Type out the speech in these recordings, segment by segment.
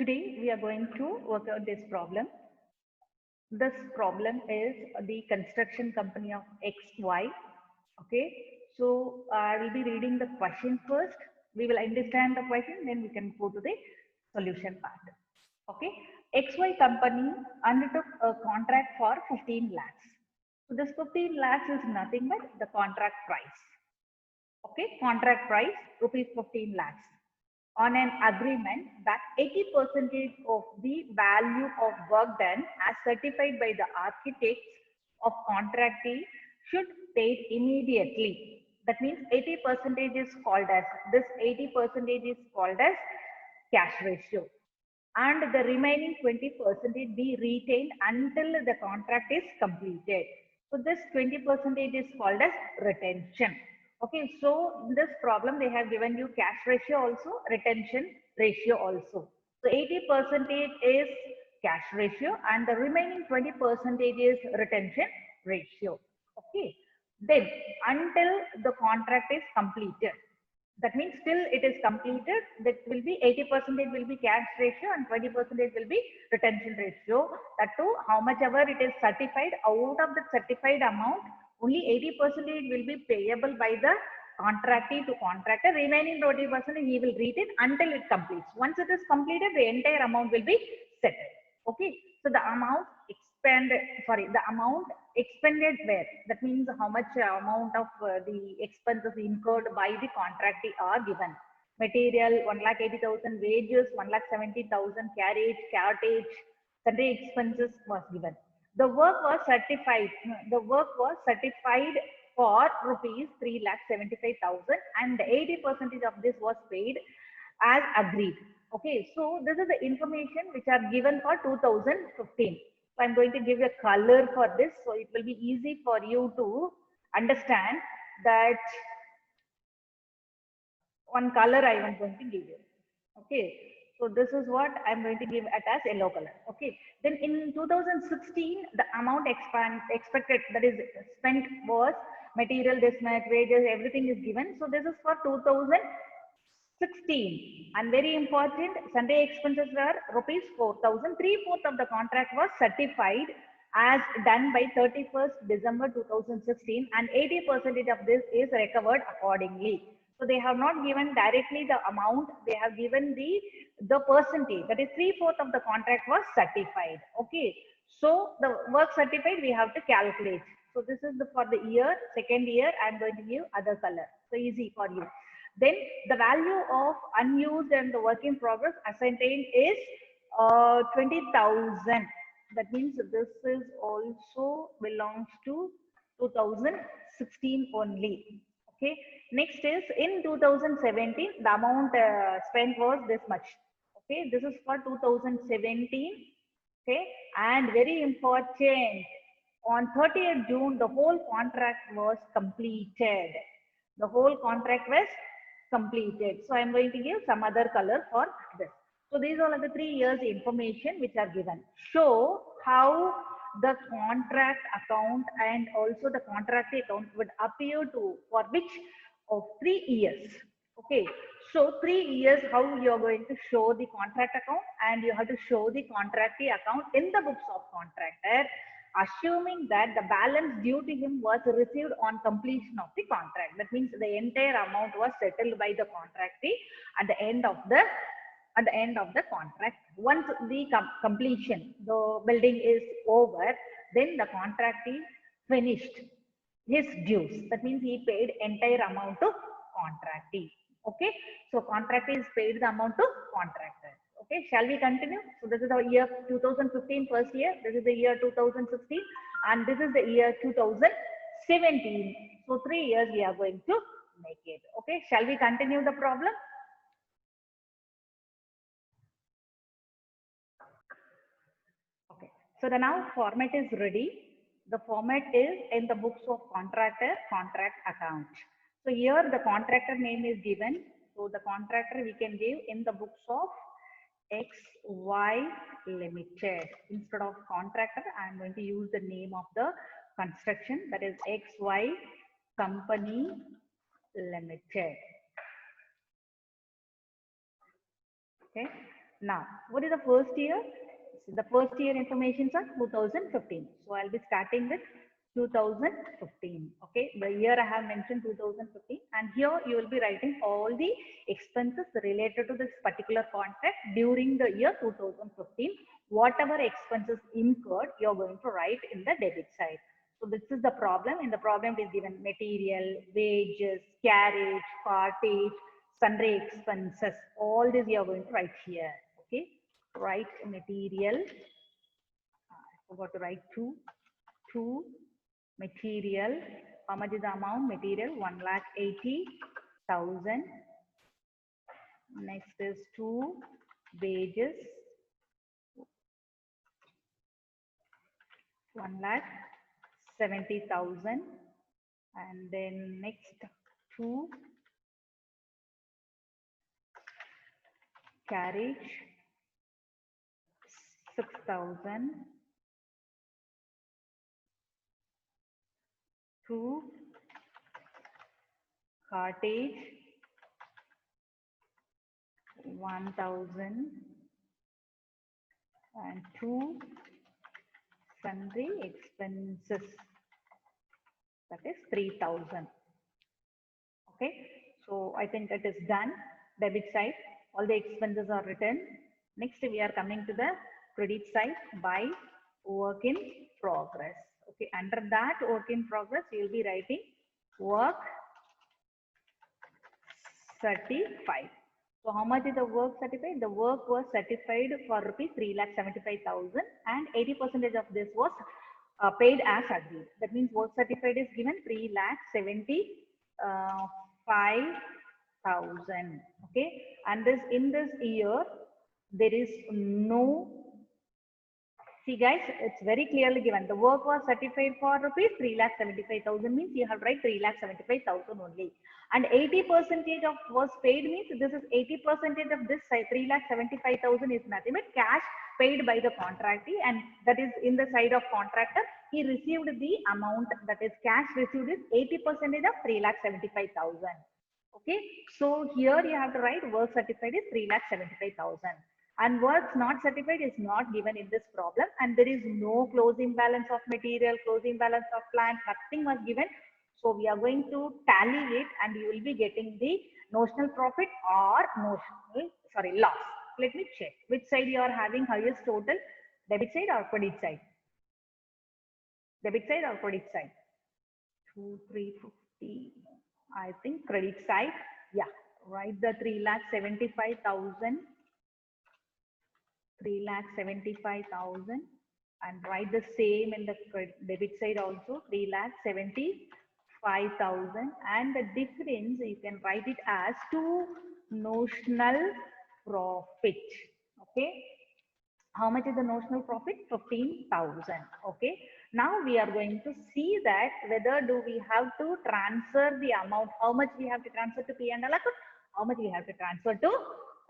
Today we are going to work out this problem. This problem is the construction company of XY. Okay, so I will be reading the question first. We will understand the question, then we can go to the solution part. Okay, XY company undertook a contract for 15 lakhs. So this 15 lakhs is nothing but the contract price. Okay, contract price rupees 15 lakhs on an agreement that 80% of the value of work done as certified by the architects of contractee should paid immediately. That means 80% is called as, this 80% is called as cash ratio, and the remaining 20% be retained until the contract is completed. So this 20% is called as retention. Okay, so in this problem they have given you cash ratio also, retention ratio also. So 80% is cash ratio and the remaining 20% is retention ratio. Okay, then until the contract is completed, that means till it is completed, that will be 80% will be cash ratio and 20% will be retention ratio. That too, how much ever it is certified, out of the certified amount, only 80% will be payable by the contractee to contractor. Remaining 20% he will retain until it completes. Once it is completed, the entire amount will be settled. Okay, so the amount the amount expended where, that means how much amount of the expenses incurred by the contractee are given. Material 1,80,000, wages 1,70,000, cartage, sundry expenses was given. The work was certified. The work was certified for rupees 3,75,000 and 80% of this was paid as agreed. Okay, so this is the information which are given for 2015. So I'm going to give a color for this, so it will be easy for you to understand that one color I am going to give you. Okay, so this is what I'm going to give it as yellow color. Okay, then in 2016 the amount expected, that is spent, was material, dismat, wages, everything is given. So this is for 2016, and very important, Sunday expenses were rupees 4,000. 3/4 of the contract was certified as done by 31st December 2016, and 80% of this is recovered accordingly. So they have not given directly the amount, they have given the percentage, that is 3/4 of the contract was certified. Okay, so the work certified we have to calculate. So this is for the year, second year I am going to give other color, so easy for you. Then the value of unused and the work in progress assigned is 20,000. That means this is also belongs to 2016 only. Okay, next is in 2017 the amount spent was this much. Okay, this is for 2017. Okay, and very important, on 30th June the whole contract was completed. The whole contract was completed. So I am going to give some other color for this. So these are the 3 years information which are given. Show how the contract account and also the contract account would appear to for which of 3 years. Okay, so 3 years how you are going to show the contract account, and you have to show the contractee account in the books of contractor, assuming that the balance due to him was received on completion of the contract. That means the entire amount was settled by the contractee at the end of the contract. Once the completion, the building is over, then the contractee finished his dues. That means he paid entire amount to contractee. Okay, so contractee is paid the amount to contractor. Okay, shall we continue? So this is the year 2015 first year, this is the year 2016, and this is the year 2017. So 3 years we are going to make it. Okay, shall we continue the problem? Okay, so the now format is ready. The format is in the books of contractor, contract account. So here the contractor name is given. So the contractor we can give in the books of XY Limited. Instead of contractor, I am going to use the name of the construction, that is XY Company Limited. Okay, Now, what is the first year? So the first year information are 2015. So I'll be starting with 2015. Okay, the year I have mentioned 2015, and here you will be writing all the expenses related to this particular contract during the year 2015. Whatever expenses incurred, you're going to write in the debit side. So this is the problem. In the problem, it is given material, wages, carriage, cartage, sundry expenses. All this you are going to write here. Okay, write material. I forgot to write two material. How much is the amount? Material 1,80,000. Next is two wages 1,70,000, and then next two carriage 6,000, two cartage 1,000, and two sundry expenses, that is 3,000. Okay, so I think it is done. Debit side, all the expenses are written. Next we are coming to the credit side by work in progress. Okay, under that work in progress you will be writing work certified. So how much is the work certified? The work was certified for rupees 3,75,000, and 80% of this was paid as agreed. That means work certified is given 3,75,000. Okay, and this in this year there is no. See guys, it's very clearly given. The work was certified for rupees 3,75,000 means you have write 3,75,000 only. And 80% of was paid means this is 80% of this 3,75,000 is nothing but cash paid by the contractee, and that is in the side of contractor. He received the amount, that is cash received is 80% of 3,75,000. Okay, so here you have to write work certified is 3,75,000. And works not certified is not given in this problem, and there is no closing balance of material, closing balance of plant, nothing was given. So we are going to tally it, and you will be getting the notional profit or loss. Let me check which side you are having highest total, debit side or credit side. Debit side or credit side? 2,350. I think credit side. Yeah, write the 3,75,000. 3,75,000, and write the same in the debit side also, 3,75,000, and the difference you can write it as to notional profit. Okay, how much is the notional profit? 15,000. Okay, now we are going to see that whether do we have to transfer the amount, how much we have to transfer to P&L account, how much we have to transfer to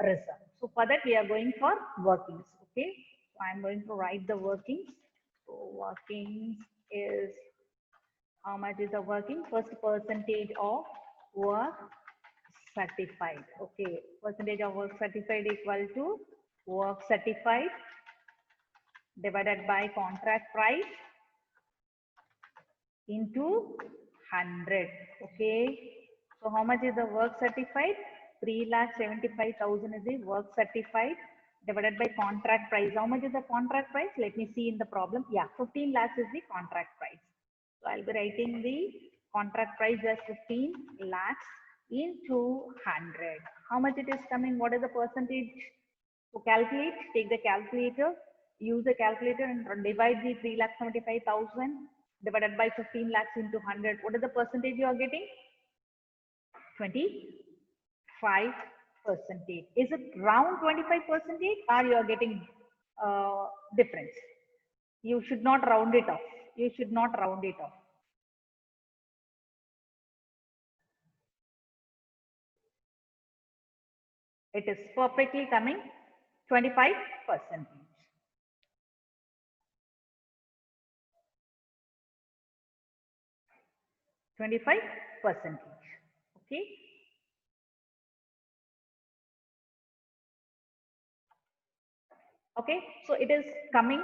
reserve. So for that we are going for workings. Okay, so I am going to write the workings. So workings is, how much is the working? First, percentage of work certified. Okay, percentage of work certified equal to work certified divided by contract price into 100. Okay, so how much is the work certified? 3,75,000 is the work certified divided by contract price. How much is the contract price? Let me see in the problem. Yeah, 15 lakhs is the contract price. So I'll be writing the contract price as 15 lakhs into 100. How much it is coming? What is the percentage? To calculate, take the calculator, use the calculator and divide the 3,75,000 divided by 15 lakhs into 100. What is the percentage you are getting? 25%. Is it round 25% or you are getting difference? You should not round it off. You should not round it off. It is perfectly coming 25%. 25%. Okay. Okay, so it is coming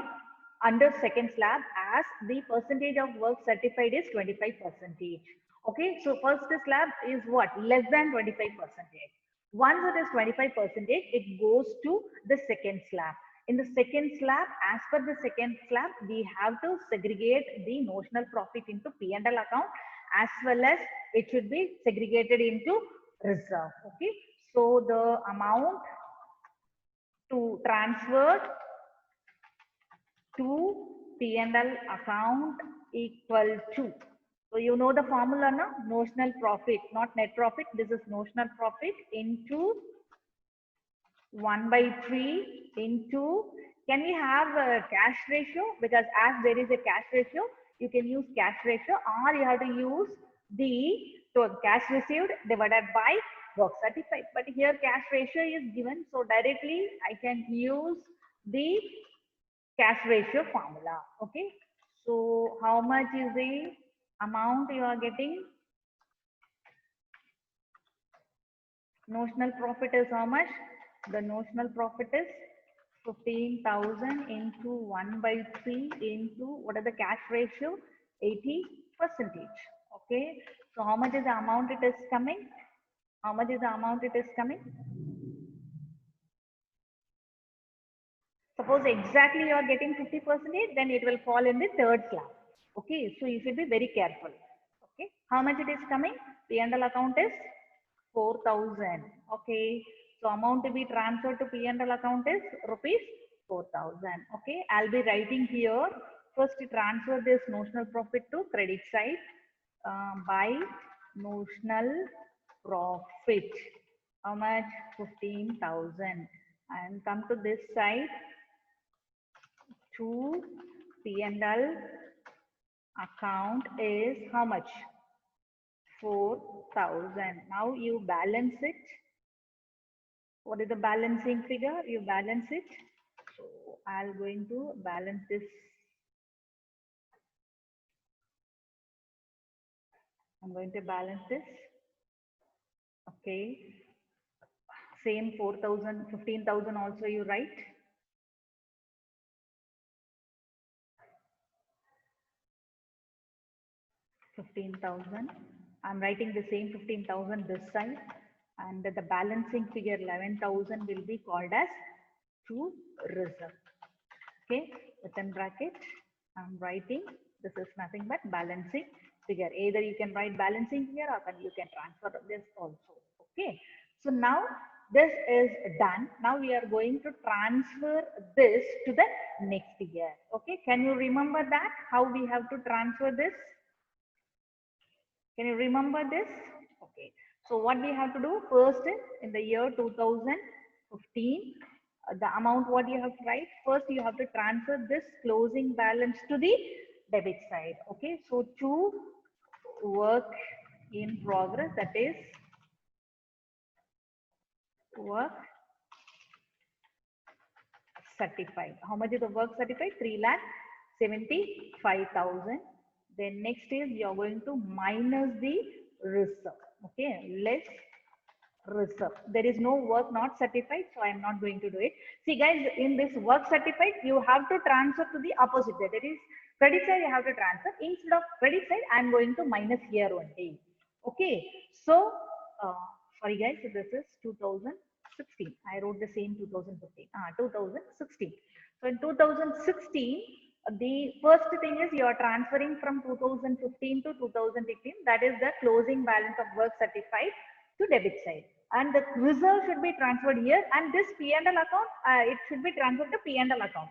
under second slab as the percentage of work certified is 25 percentage. Okay, so first slab is what? Less than 25 percentage. Once it is 25 percentage, it goes to the second slab. In the second slab, as per the second slab, we have to segregate the notional profit into P&L account, as well as it should be segregated into reserve. Okay, so the amount to transfer to P&L account equal to. So you know the formula now, notional profit, not net profit. This is notional profit into 1 by 3 into, can we have a cash ratio? Because as there is a cash ratio, you can use cash ratio, or you have to use the cash received divided by work certified. But here cash ratio is given, so directly I can use the cash ratio formula. Okay, so how much is the amount you are getting? Notional profit is how much? The notional profit is 15,000 into 1 by 3 into, what is the cash ratio? 80 percentage. Okay, so how much is the amount it is coming? How much is the amount it is coming? Suppose exactly you are getting 50 percentage, then it will fall in the third slab. Okay, so you should be very careful. Okay, how much it is coming? P&L account is 4,000. Okay, so amount to be transferred to P&L account is rupees 4,000. Okay, I'll be writing here. First, transfer this notional profit to credit side by notional profit. How much? 15,000. And come to this side to P&L account is how much? 4,000. Now you balance it. What is the balancing figure? You balance it. So I'm going to balance this. I'm going to balance this. Okay. Same 4,000, 15,000 also you write. 15,000. I'm writing the same 15,000 this side, and the balancing figure 11,000 will be called as to reserve. Okay, within bracket, I'm writing this is nothing but balancing figure. Either you can write balancing here or you can transfer this also. Okay, so now this is done. Now we are going to transfer this to the next year. Okay, can you remember that? How we have to transfer this? Can you remember this? Okay. So what we have to do first in the year 2015, the amount what you have to write, first you have to transfer this closing balance to the debit side. Okay. So to work in progress, that is work certified. How much is the work certified? 3,75,000. Then next is you are going to minus the reserve. Okay, less reserve. There is no work not certified, so I am not going to do it. See guys, in this work certified, you have to transfer to the opposite. That is credit side you have to transfer. Instead of credit side, I am going to minus here only. Okay, so sorry guys, so this is 2016. I wrote the same 2015. 2016. So in 2016, the first thing is you are transferring from 2015 to 2018. That is the closing balance of work certified to debit side, and the reserve should be transferred here, and this P&L account it should be transferred to P&L account.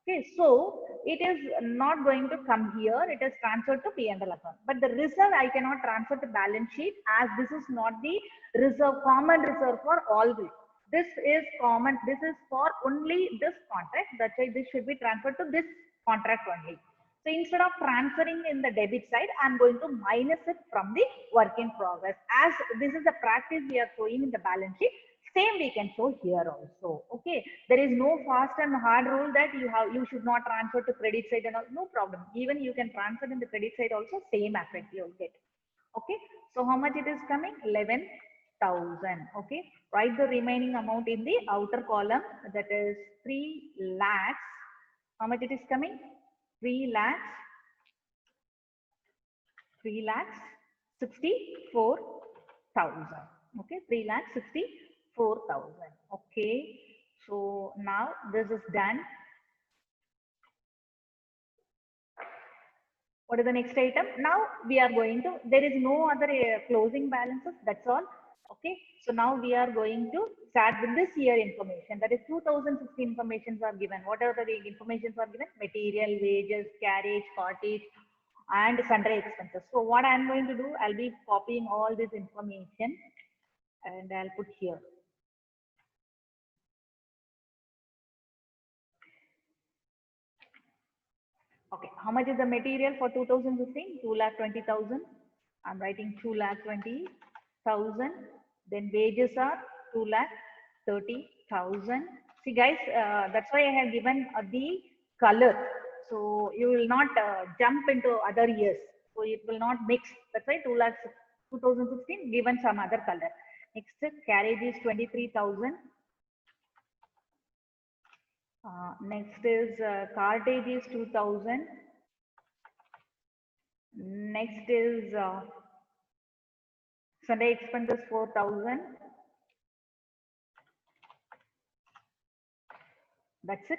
Okay, so it is not going to come here, it is transferred to P&L account, but the reserve I cannot transfer to balance sheet, as this is not the reserve, common reserve for all this. This is common, this is for only this contract, that's why this should be transferred to this contract only. So instead of transferring in the debit side, I'm going to minus it from the work in progress. As this is the practice we are showing in the balance sheet, same we can show here also. Okay, there is no fast and hard rule that you should not transfer to credit side and all. No problem. Even you can transfer in the credit side also, same effect you'll get. Okay, so how much it is coming? 11,000. Okay, write the remaining amount in the outer column, that is 3 lakhs. How much it is coming? 3 lakhs, 3 lakhs 64,000. Okay, 3 lakhs 64,000. Okay, so now this is done. What is the next item? Now we are going to, there is no other closing balances, that's all. Okay, so now we are going to start with this year information, that is 2016 informations are given. What are the informations are given? Material, wages, carriage, cottage, and sundry expenses. So what I am going to do, I'll be copying all this information and I'll put here. Okay, how much is the material for 2015? 2,20,000. I'm writing 2,20,000. Then wages are 2,30,000. See guys, that's why I have given the color. So you will not jump into other years. So it will not mix. That's why 2016 given some other color. Next, carriage is 23,000. Next is cartage is 2,000. Next is Sunday expenses 4,000. That's it.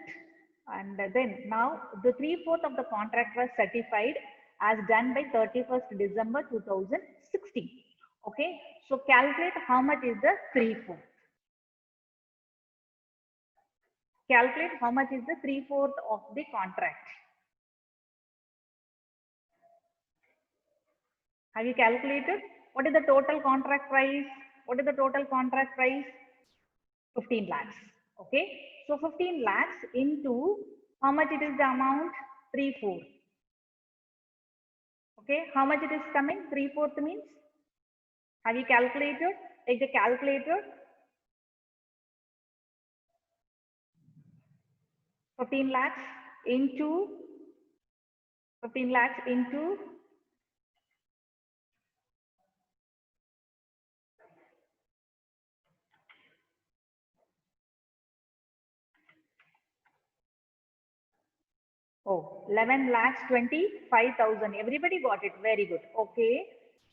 And then now the 3/4 of the contract was certified as done by 31st December 2016. Okay, so calculate how much is the 3/4. Calculate how much is the 3/4 of the contract. Have you calculated? What is the total contract price? What is the total contract price? 15 lakhs. Okay, so 15 lakhs into how much it is the amount? 3/4. Okay, how much it is coming? 3/4 means? Have you calculated? Take the calculator. 15 lakhs into 15 lakhs into 11 lakhs 25,000. Everybody got it. Very good. Okay.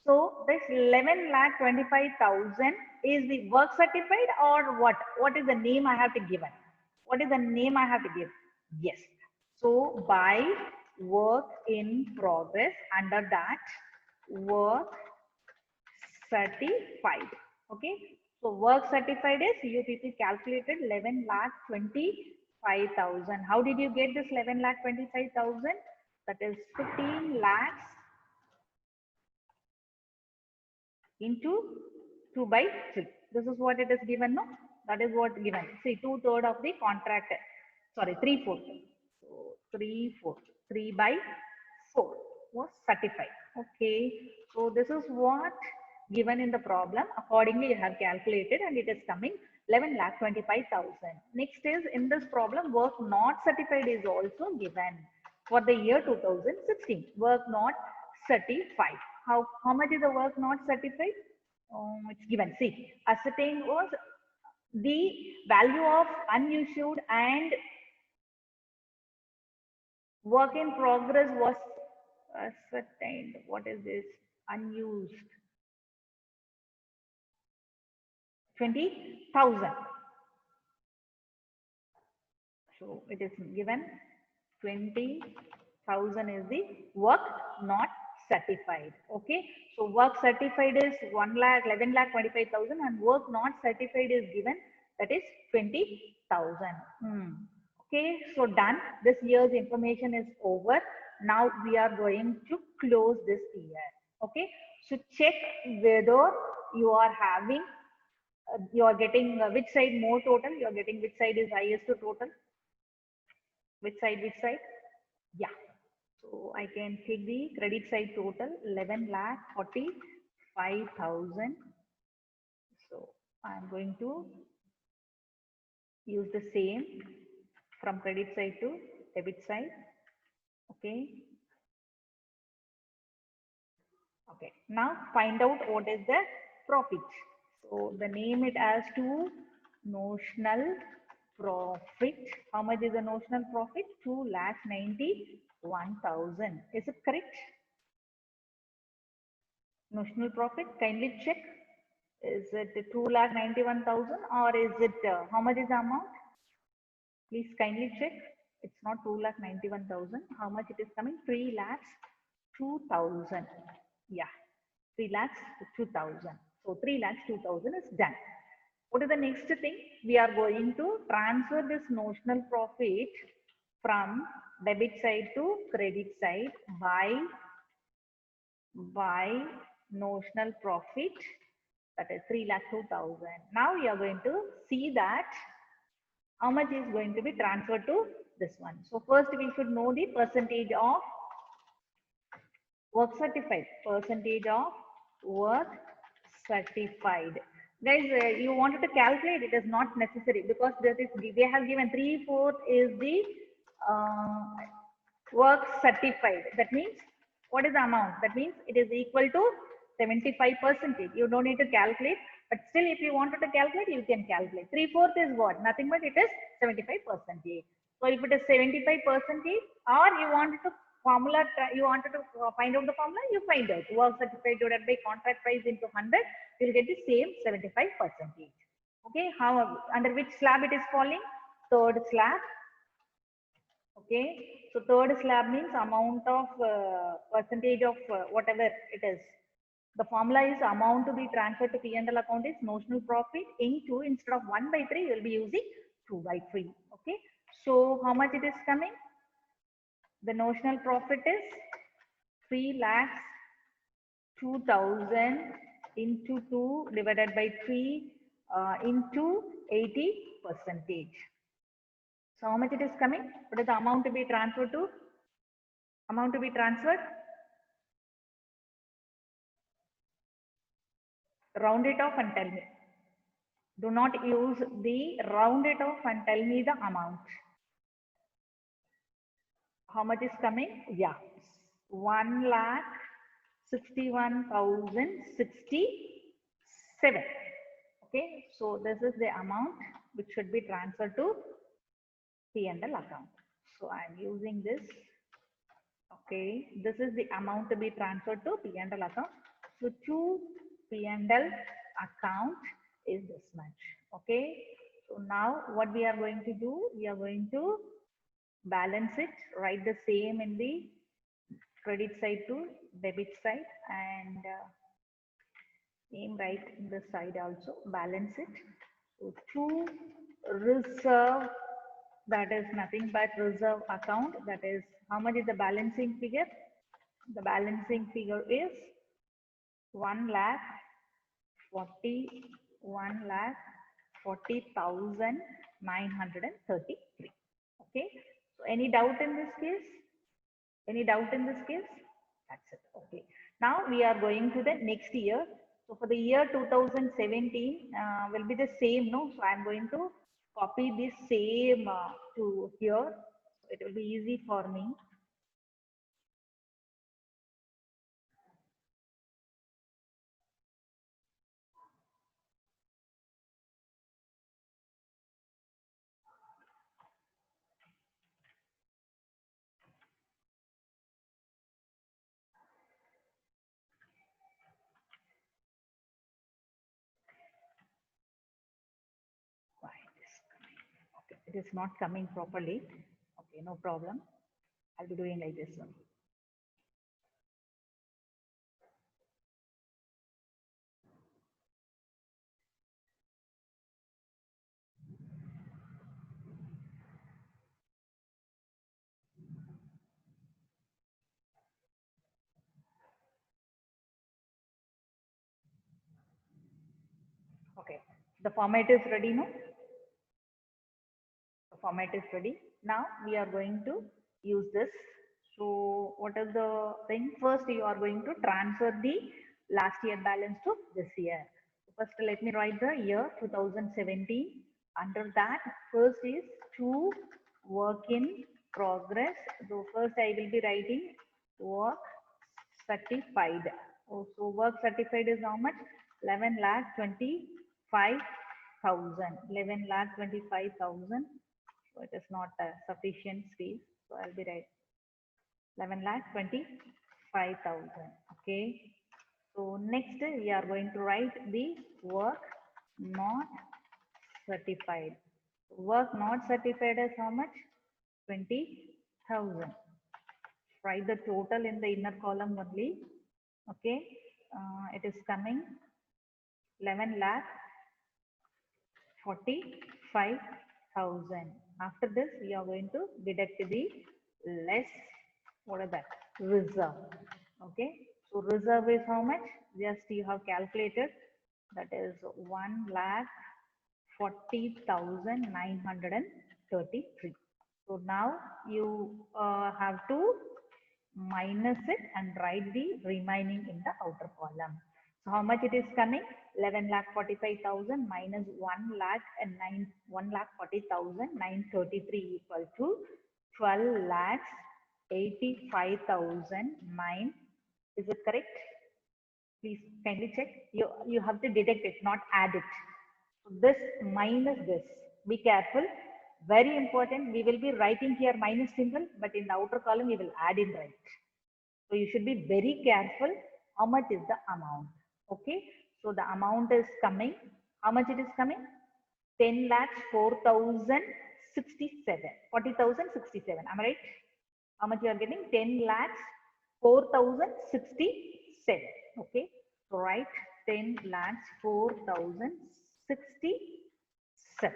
So this 11 lakh 25,000 is the work certified or what? What is the name I have to give it? What is the name I have to give? Yes. So by work in progress, under that work certified. Okay. So work certified is you people calculated 11 lakh 25,000. How did you get this 11 lakh 25,000? That is 15 lakhs into 2 by 3. This is what it is given, no? That is what given. See, 2/3 of the contract, sorry, 3/4. So 3/4, 3 by 4 was certified. Okay. So this is what given in the problem. Accordingly, you have calculated and it is coming 11 lakh 25,000. Next is in this problem, work not certified is also given for the year 2016. Work not certified. How much is the work not certified? It's given. See, ascertained was the value of unissued and work in progress was ascertained. What is this? Unused. 20,000. So it is given 20,000 is the work not certified. Okay. So work certified is 1 lakh, 11 lakh 25,000 and work not certified is given, that is 20,000. Okay. So done. This year's information is over. Now we are going to close this year. Okay. So check whether you are having, you are getting which side more total, you are getting which side is highest to total. Which side? Yeah. So I can take the credit side total 11 lakh 45,000. So I'm going to use the same from credit side to debit side. Okay. Okay. Now find out what is the profit. So the name it as to notional profit. How much is the notional profit? 2,91,000. Is it correct? Notional profit, kindly check. Is it 2,91,000 or is it, how much is the amount? Please kindly check. It's not 2,91,000. How much it is coming? 3,02,000. Yeah, 3,02,000. So 3,02,000 is done. What is the next thing? We are going to transfer this notional profit from debit side to credit side by notional profit, that is 3,02,000. Now we are going to see that how much is going to be transferred to this one. So first we should know the percentage of work certified. Percentage of work certified. Guys, you wanted to calculate, it is not necessary because they have given 3/4 is the uh, work certified. That means, what is the amount? That means it is equal to 75%. You don't need to calculate, but still if you wanted to calculate, you can calculate. 3/4 is what? Nothing but it is 75%. So if it is 75%, or you wanted to formula, you wanted to find out the formula, you find out. Work certified divided by contract price into 100, you will get the same 75%. Okay, how, under which slab it is falling? Third slab. Okay, so third slab means amount of percentage of whatever it is. The formula is amount to be transferred to P&L account is notional profit into, instead of 1/3, you will be using 2/3. Okay, so how much it is coming? The notional profit is 3,02,000 into 2 divided by 3 into 80%. So how much it is coming? What is the amount to be transferred to? Amount to be transferred? Round it off and tell me. Do not use the round it off and tell me the amount. How much is coming? Yeah, 1,61,067. Okay, so this is the amount which should be transferred to P&L account. So I am using this. Okay, this is the amount to be transferred to P&L account. So to P&L account is this much. Okay, so now what we are going to do? We are going to balance it, write the same in the credit side to debit side, and same right in the side also, balance it. So to reserve, that is nothing but reserve account, that is how much is the balancing figure? The balancing figure is 1,40,933. Okay, so any doubt in this case? Any doubt in this case? That's it. Okay, now we are going to the next year. So for the year 2017 will be the same, no? So I'm going to copy this same to here. It will be easy for me. Why it is coming? Okay, it is not coming properly. Okay, no problem. I'll be doing like this one. Okay, the format is ready, no? The format is ready. Now we are going to use this. So what is the thing? First, you are going to transfer the last year balance to this year. First, let me write the year 2017. Under that, first is to work in progress. So first, I will be writing work certified. Oh, so work certified is how much? 11 lakh 25,000. 11 lakh 25,000. So it is not a sufficient space. So I'll be right. 11 lakh 25,000. Okay. So next we are going to write the work not certified. Work not certified is how much? 20,000. Write the total in the inner column only. Okay. It is coming 11 lakh 45,000. After this, we are going to deduct the less, what is that? Reserve. Okay. So reserve is how much? Just you have calculated. That is 1,40,933. So now you have to minus it and write the remaining in the outer column. So how much it is coming? 11,45,000 minus 1,40,933 equal to 12,85,009. Is it correct? Please kindly check. You have to deduct it, not add it. So this minus this. Be careful. Very important. We will be writing here minus symbol, but in the outer column we will add in right. So you should be very careful. How much is the amount? Okay. So the amount is coming. How much it is coming? 10 lakhs 4,067. 40,067. Am I right? How much you are getting? 10 lakhs 4,067. Okay. So write 10 lakhs 4,067.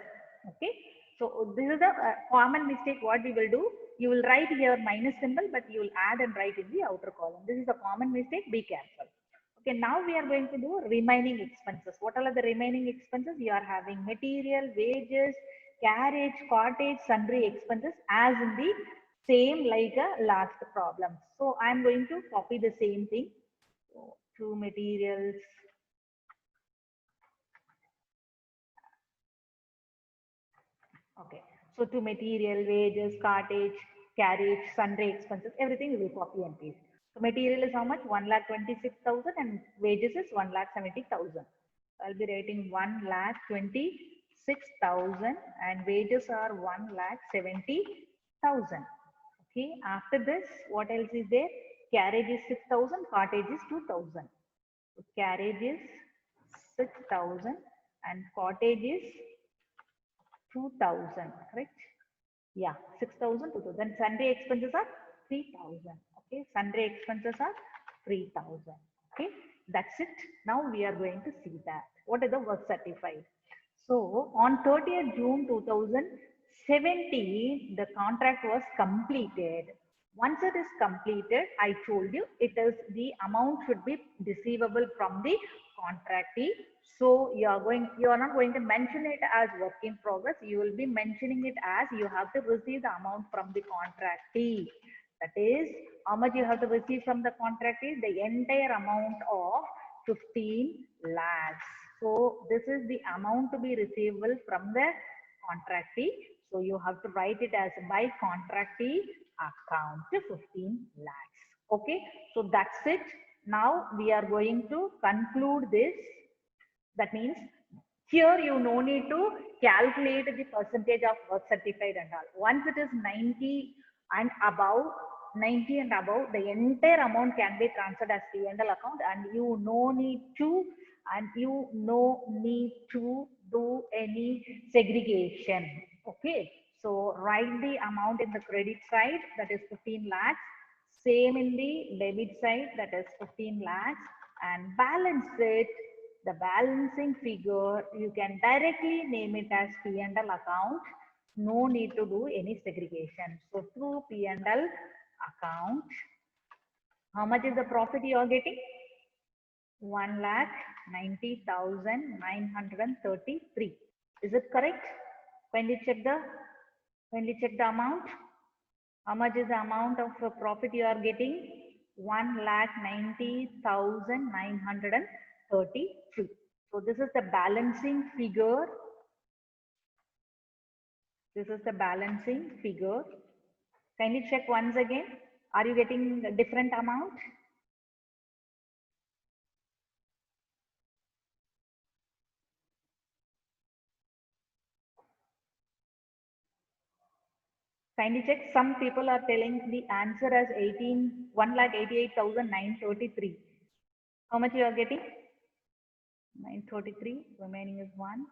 Okay. So this is the common mistake. What we will do? You will write here minus symbol, but you will add and write in the outer column. This is a common mistake. Be careful. Okay, now we are going to do remaining expenses. What are the remaining expenses? You are having material, wages, carriage, cottage, sundry expenses as in the same like a last problem. So I am going to copy the same thing. So, to materials. Okay. So to material, wages, cartage, carriage, sundry expenses, everything we will copy and paste. So material is how much? 1,26,000 and wages is 1,70,000. I'll be writing 1,26,000 and wages are 1,70,000. Okay. After this, what else is there? Carriage is 6,000, cottage is 2,000. So carriage is 6,000 and cottage is 2,000, correct? Yeah, 6,000, 2,000. Sundry expenses are 3,000. Okay, sundry expenses are 3,000. Okay, that's it. Now we are going to see that. What is the work certified? So on 30th June 2017, the contract was completed. Once it is completed, I told you it is the amount should be receivable from the contractee. So you are not going to mention it as work in progress. You will be mentioning it as you have to receive the amount from the contractee. That is, how much you have to receive from the contractee? The entire amount of 15 lakhs. So this is the amount to be receivable from the contractee. So you have to write it as by contractee account to 15 lakhs. Okay. So that's it. Now we are going to conclude this. That means here you no need to calculate the percentage of work certified and all. Once it is 90 and above, 90 and above, the entire amount can be transferred as P&L account and you no need to do any segregation. Okay. So write the amount in the credit side, that is 15 lakhs. Same in the debit side, that is 15 lakhs, and balance it. The balancing figure, you can directly name it as P&L account. No need to do any segregation. So through P&L account, how much is the profit you are getting? 1,90,933. Is it correct? Kindly check the amount. How much is the amount of profit you are getting? 1,90,933. So this is the balancing figure. This is the balancing figure. Kindly check once again. Are you getting a different amount? Kindly check. Some people are telling the answer as 1,88,933. How much you are getting? 933. Remaining is 1.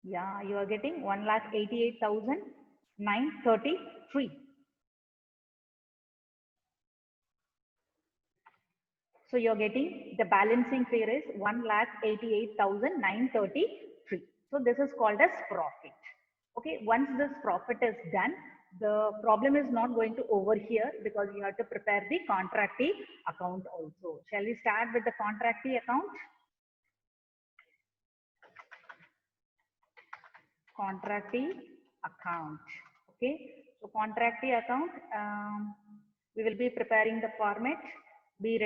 Yeah, you are getting 1,88,933. So you're getting the balancing figure is 1,88,933. So this is called as profit. Okay, once this profit is done, the problem is not going to over here because you have to prepare the contractee account also. Shall we start with the contractee account? Contractee account. Okay, so contractee account, we will be preparing the format. Be ready.